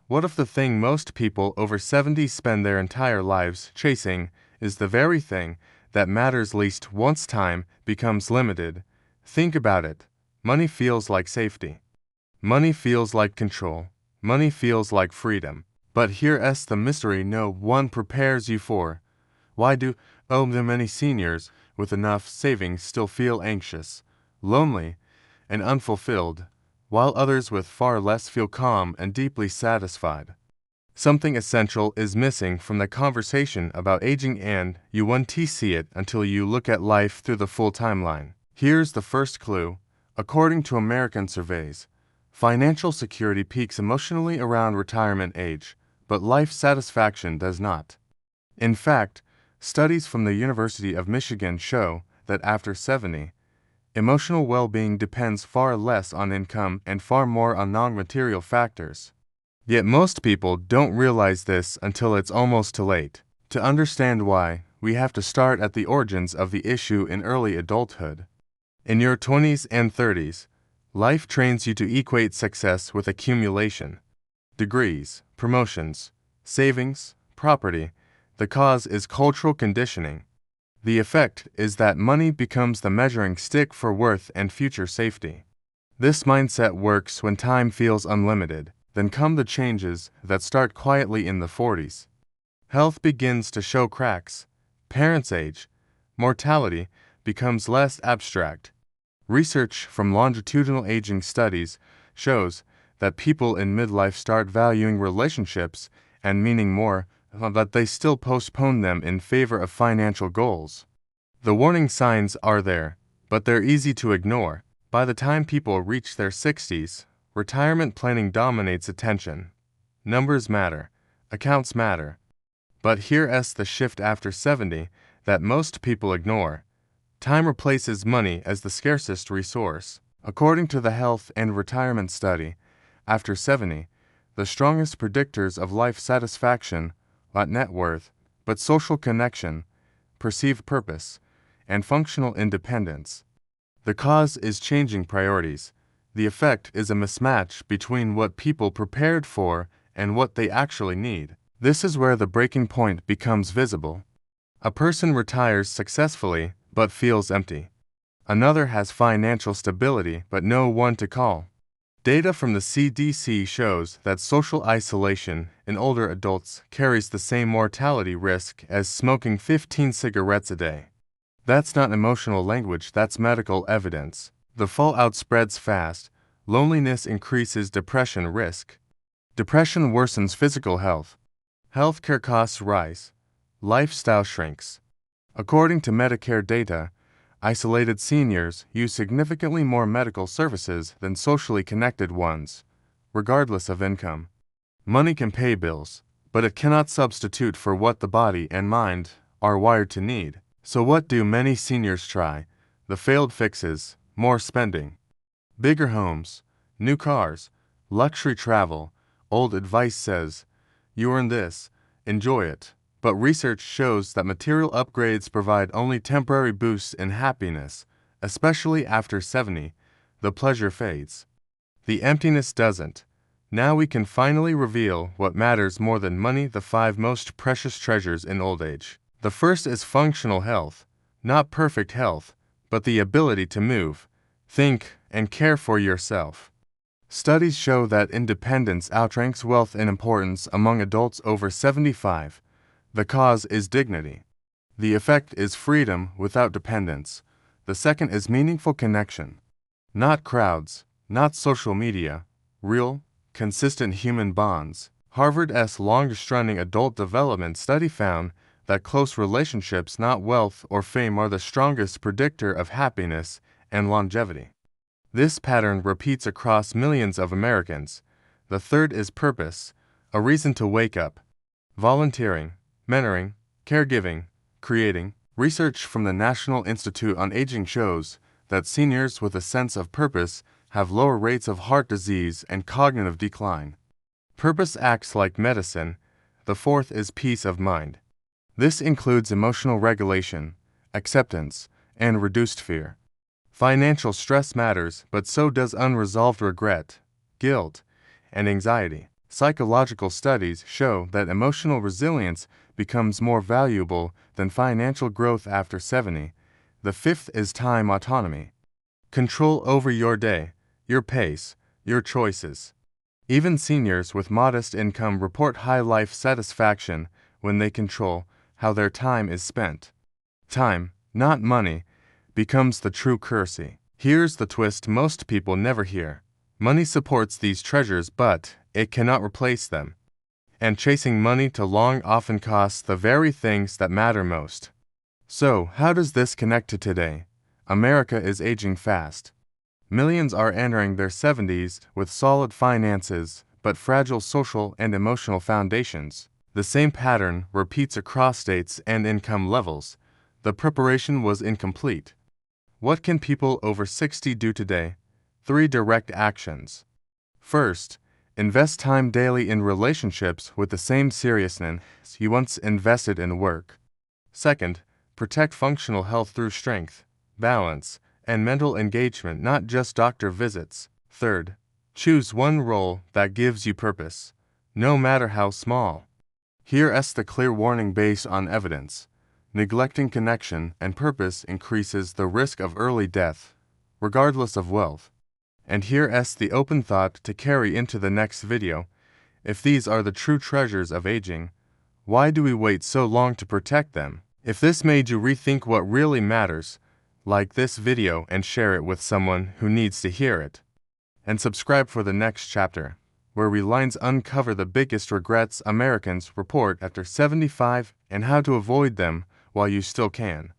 What if the thing most people over 70 spend their entire lives chasing is the very thing that matters least once time becomes limited? Think about it. Money feels like safety. Money feels like control. Money feels like freedom. But here's the mystery no one prepares you for. Why do the many seniors with enough savings still feel anxious, lonely, and unfulfilled, while others with far less feel calm and deeply satisfied? Something essential is missing from the conversation about aging, and you won't see it until you look at life through the full timeline. Here's the first clue. According to American surveys, financial security peaks emotionally around retirement age, but life satisfaction does not. In fact, studies from the University of Michigan show that after 70, emotional well-being depends far less on income and far more on non-material factors. Yet most people don't realize this until it's almost too late. To understand why, we have to start at the origins of the issue in early adulthood. In your 20s and 30s, life trains you to equate success with accumulation. Degrees, promotions, savings, property. The cause is cultural conditioning. The effect is that money becomes the measuring stick for worth and future safety. This mindset works when time feels unlimited. Then come the changes that start quietly in the 40s. Health begins to show cracks. Parents age. Mortality becomes less abstract. Research from longitudinal aging studies shows that people in midlife start valuing relationships and meaning more, but they still postpone them in favor of financial goals. The warning signs are there, but they're easy to ignore. By the time people reach their 60s, retirement planning dominates attention. Numbers matter, accounts matter. But here's the shift after 70 that most people ignore. Time replaces money as the scarcest resource. According to the Health and Retirement Study, after 70, the strongest predictors of life satisfaction, not net worth, but social connection, perceived purpose, and functional independence. The cause is changing priorities. The effect is a mismatch between what people prepared for and what they actually need. This is where the breaking point becomes visible. A person retires successfully but feels empty. Another has financial stability but no one to call. Data from the CDC shows that social isolation in older adults carries the same mortality risk as smoking 15 cigarettes a day. That's not emotional language, that's medical evidence. The fallout spreads fast. Loneliness increases depression risk. Depression worsens physical health. Healthcare costs rise. Lifestyle shrinks. According to Medicare data, isolated seniors use significantly more medical services than socially connected ones, regardless of income. Money can pay bills, but it cannot substitute for what the body and mind are wired to need. So what do many seniors try? The failed fixes: more spending. Bigger homes, new cars, luxury travel. Old advice says, you earn this, enjoy it. But research shows that material upgrades provide only temporary boosts in happiness, especially after 70. The pleasure fades. The emptiness doesn't. Now we can finally reveal what matters more than money, the 5 most precious treasures in old age. The first is functional health. Not perfect health, but the ability to move, think, and care for yourself. Studies show that independence outranks wealth in importance among adults over 75. The cause is dignity. The effect is freedom without dependence. The second is meaningful connection. Not crowds, not social media, real, consistent human bonds. Harvard's longest-running adult development study found that close relationships, not wealth or fame, are the strongest predictor of happiness and longevity. This pattern repeats across millions of Americans. The third is purpose, a reason to wake up. Volunteering, mentoring, caregiving, creating. Research from the National Institute on Aging shows that seniors with a sense of purpose have lower rates of heart disease and cognitive decline. Purpose acts like medicine. The fourth is peace of mind. This includes emotional regulation, acceptance, and reduced fear. Financial stress matters, but so does unresolved regret, guilt, and anxiety. Psychological studies show that emotional resilience becomes more valuable than financial growth after 70. The fifth is time autonomy. Control over your day, your pace, your choices. Even seniors with modest income report high life satisfaction when they control how their time is spent. Time, not money, becomes the true currency. Here's the twist most people never hear. Money supports these treasures, but it cannot replace them. And chasing money too long often costs the very things that matter most. So, how does this connect to today? America is aging fast. Millions are entering their 70s with solid finances, but fragile social and emotional foundations. The same pattern repeats across states and income levels. The preparation was incomplete. What can people over 60 do today? 3 direct actions. First, invest time daily in relationships with the same seriousness you once invested in work. Second, protect functional health through strength, balance, and mental engagement, not just doctor visits. Third, choose one role that gives you purpose, no matter how small. Here's the clear warning based on evidence. Neglecting connection and purpose increases the risk of early death, regardless of wealth. And here's the open thought to carry into the next video. If these are the true treasures of aging, why do we wait so long to protect them? If this made you rethink what really matters, like this video and share it with someone who needs to hear it. And subscribe for the next chapter, where we lines uncover the biggest regrets Americans report after 75 and how to avoid them while you still can.